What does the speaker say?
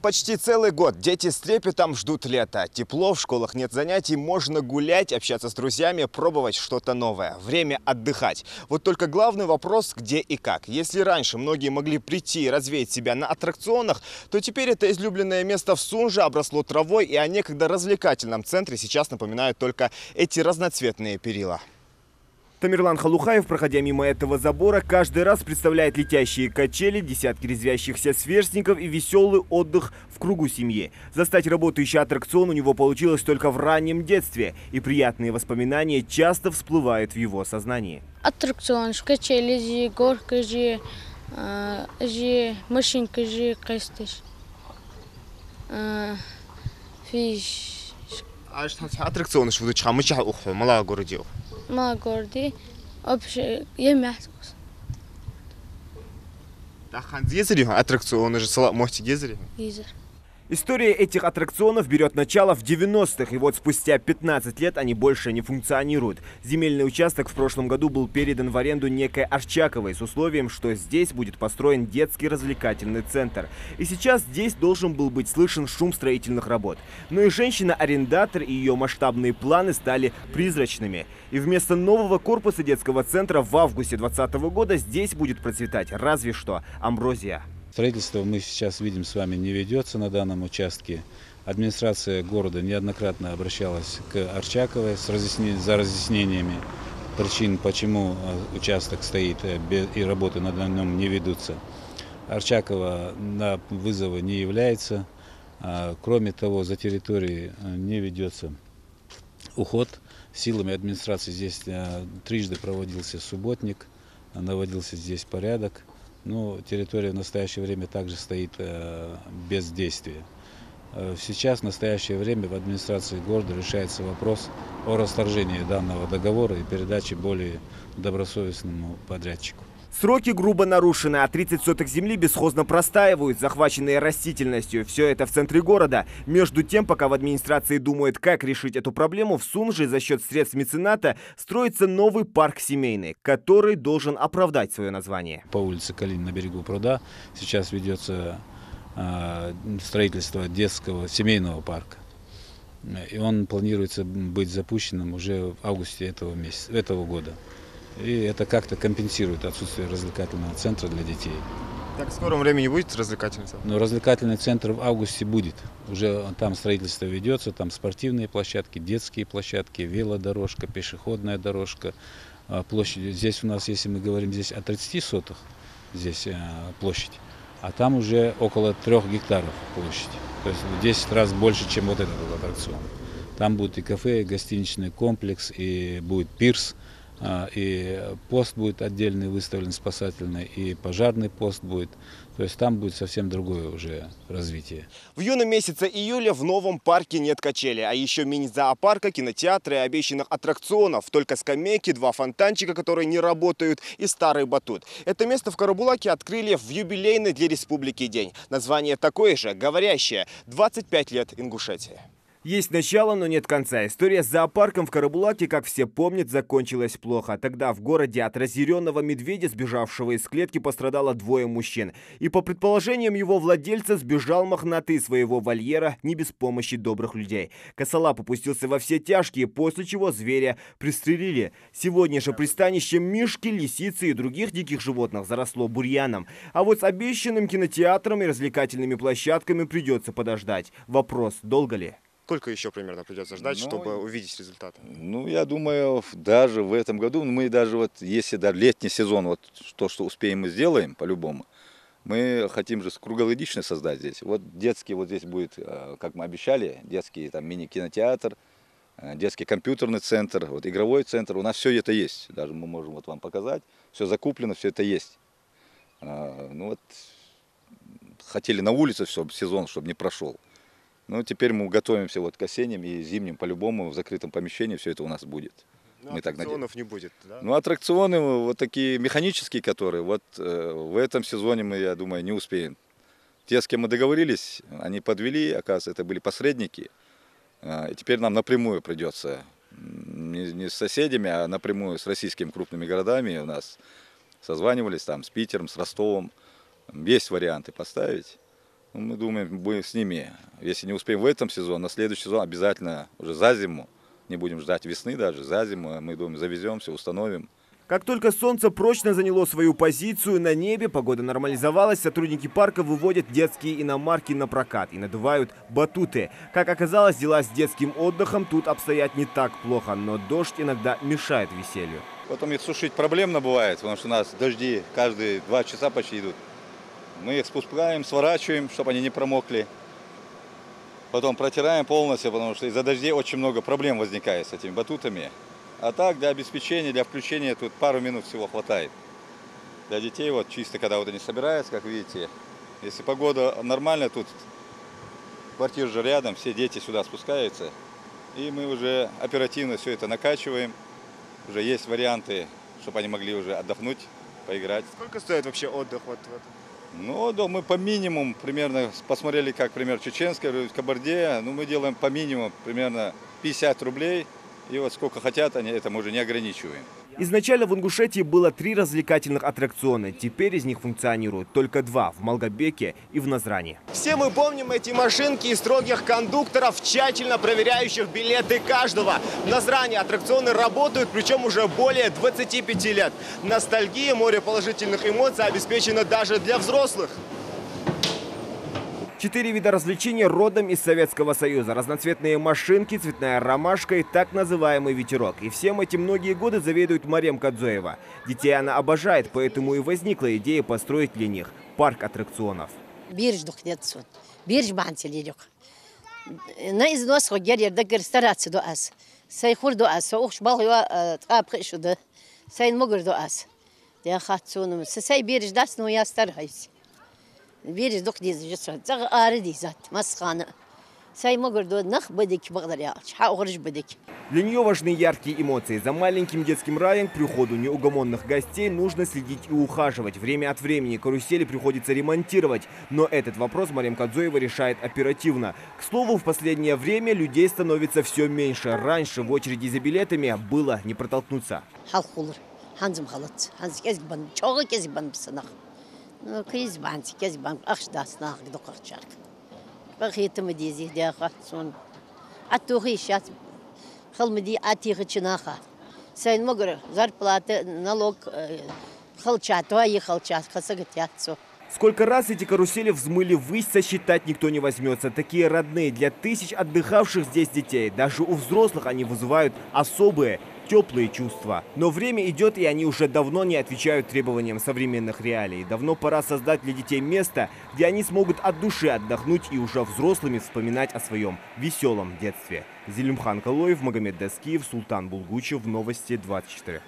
почти целый год дети с трепетом ждут лета. Тепло, в школах нет занятий, можно гулять, общаться с друзьями, пробовать что-то новое. Время отдыхать. Вот только главный вопрос, где и как. Если раньше многие могли прийти и развеять себя на аттракционах, то теперь это излюбленное место в Сунже обросло травой, и о некогда развлекательном центре сейчас напоминают только эти разноцветные перила. Тамерлан Халухаев, проходя мимо этого забора, каждый раз представляет летящие качели, десятки резвящихся сверстников и веселый отдых в кругу семьи. Застать работающий аттракцион у него получилось только в раннем детстве, и приятные воспоминания часто всплывают в его сознании. Аттракцион, качели, горка, машинка, кастыш. Фиш. А что аттракционы что будут чамыча ухо, мало городе. Магорди, вообще я мясо. Да хан гезери, аттракционы же салат можете гезери. История этих аттракционов берет начало в 90-х, и вот спустя 15 лет они больше не функционируют. Земельный участок в прошлом году был передан в аренду некой Арчаковой с условием, что здесь будет построен детский развлекательный центр. И сейчас здесь должен был быть слышен шум строительных работ. Но и женщина-арендатор и ее масштабные планы стали призрачными. И вместо нового корпуса детского центра в августе 2020 года здесь будет процветать разве что амброзия. Строительство мы сейчас видим с вами не ведется на данном участке. Администрация города неоднократно обращалась к Арчаковой за разъяснениями причин, почему участок стоит и работы на нем не ведутся. Арчакова на вызовы не является. Кроме того, за территорией не ведется уход. Силами администрации здесь трижды проводился субботник, наводился здесь порядок. Но территория в настоящее время также стоит без действия. Сейчас, в настоящее время, в администрации города решается вопрос о расторжении данного договора и передаче более добросовестному подрядчику. Сроки грубо нарушены, а 30 соток земли бесхозно простаивают, захваченные растительностью. Все это в центре города. Между тем, пока в администрации думают, как решить эту проблему, в Сунже за счет средств мецената строится новый парк семейный, который должен оправдать свое название. По улице Калин на берегу пруда сейчас ведется строительство детского семейного парка. И он планируется быть запущенным уже в августе этого года. И это как-то компенсирует отсутствие развлекательного центра для детей. Так в скором времени будет развлекательный центр? Но развлекательный центр в августе будет. Уже там строительство ведется, там спортивные площадки, детские площадки, велодорожка, пешеходная дорожка. Площадь здесь у нас, если мы говорим здесь о 30 сотах, здесь площадь, а там уже около 3 гектаров площадь. То есть в 10 раз больше, чем вот этот аттракцион. Там будет и кафе, и гостиничный комплекс, и будет пирс. И пост будет отдельный выставлен спасательный, и пожарный пост будет. То есть там будет совсем другое уже развитие. В июне месяце июля в новом парке нет качели, а еще мини-зоопарка, кинотеатра и обещанных аттракционов. Только скамейки, 2 фонтанчика, которые не работают, и старый батут. Это место в Карабулаке открыли в юбилейный для республики день. Название такое же, говорящее: 25 лет Ингушетии. Есть начало, но нет конца. История с зоопарком в Карабулаке, как все помнят, закончилась плохо. Тогда в городе от разъяренного медведя, сбежавшего из клетки, пострадало 2 мужчин. И по предположениям его владельца, сбежал мохнатый из своего вольера не без помощи добрых людей. Косолап опустился во все тяжкие, после чего зверя пристрелили. Сегодня же пристанище мишки, лисицы и других диких животных заросло бурьяном. А вот с обещанным кинотеатром и развлекательными площадками придется подождать. Вопрос, долго ли? Сколько еще примерно придется ждать, чтобы увидеть результаты? Ну, я думаю, даже в этом году, мы даже вот, если даже летний сезон, вот то, что успеем, мы сделаем по-любому. Мы хотим же круглогодично создать здесь. Вот детский вот здесь будет, как мы обещали, детский там мини-кинотеатр, детский компьютерный центр, вот игровой центр. У нас все это есть. Даже мы можем вот вам показать. Все закуплено, все это есть. Ну вот, хотели на улице все, сезон, чтобы не прошел. Ну, теперь мы готовимся вот к осенним и зимним по-любому в закрытом помещении все это у нас будет. Но аттракционов не будет, да? Ну, аттракционы вот такие механические, которые вот в этом сезоне мы, я думаю, не успеем. Те, с кем мы договорились, они подвели, оказывается, это были посредники. И теперь нам напрямую придется, не с соседями, а напрямую с российскими крупными городами. У нас созванивались там с Питером, с Ростовом. Есть варианты поставить. Ну, мы думаем, будем с ними. Если не успеем в этом сезоне, на следующий сезон обязательно уже за зиму. Не будем ждать весны даже, за зиму. Мы думаем, завезем все, установим. Как только солнце прочно заняло свою позицию на небе, погода нормализовалась, сотрудники парка выводят детские иномарки на прокат и надувают батуты. Как оказалось, дела с детским отдыхом тут обстоят не так плохо, но дождь иногда мешает веселью. Потом их сушить проблемно бывает, потому что у нас дожди каждые 2 часа почти идут. Мы их спускаем, сворачиваем, чтобы они не промокли. Потом протираем полностью, потому что из-за дождей очень много проблем возникает с этими батутами. А так, для обеспечения, для включения тут пару минут всего хватает. Для детей вот чисто, когда вот они собираются, как видите, если погода нормальная, тут квартира же рядом, все дети сюда спускаются. И мы уже оперативно все это накачиваем. Уже есть варианты, чтобы они могли уже отдохнуть, поиграть. Сколько стоит вообще отдых вот в этом? Ну, да, мы по минимуму примерно посмотрели, как, например, чеченская, в Кабарде. Ну, мы делаем по минимуму примерно 50 рублей. И вот сколько хотят они, это мы уже не ограничиваем. Изначально в Ингушетии было 3 развлекательных аттракциона. Теперь из них функционируют только 2 – в Малгобеке и в Назрани. Все мы помним эти машинки и строгих кондукторов, тщательно проверяющих билеты каждого. В Назрани аттракционы работают, причем уже более 25 лет. Ностальгия, море положительных эмоций обеспечено даже для взрослых. 4 вида развлечений родом из Советского Союза. Разноцветные машинки, цветная ромашка и так называемый ветерок. И всем этим многие годы заведует Марем Кадзоева. Детей она обожает, поэтому и возникла идея построить для них парк аттракционов. Береж дух дизель жесот, заг ары дизат, масхана. Сай могордо нах бадик благодаря, чхаурж бадик. Для нее важны яркие эмоции. За маленьким детским раем к приходу неугомонных гостей нужно следить и ухаживать. Время от времени карусели приходится ремонтировать. Но этот вопрос Марем Кадзоева решает оперативно. К слову, в последнее время людей становится все меньше. Раньше в очереди за билетами было не протолкнуться. Ханзм халат, ханз кезбан, чога кезбан бсанах. Ну, кезбан, ахшдас нах докарчак. Бахитам дизи дяха сон. Атухи шат. Халмди атихичнаха. Сайн могор зарплата, налог, халчат, твои халчат, хасагатятсо. Сколько раз эти карусели взмыли ввысь, сосчитать никто не возьмется. Такие родные для тысяч отдыхавших здесь детей. Даже у взрослых они вызывают особые, теплые чувства. Но время идет, и они уже давно не отвечают требованиям современных реалий. Давно пора создать для детей место, где они смогут от души отдохнуть и уже взрослыми вспоминать о своем веселом детстве. Зелимхан Калоев, Магомед Даскиев, Султан Булгучев. Новости 24.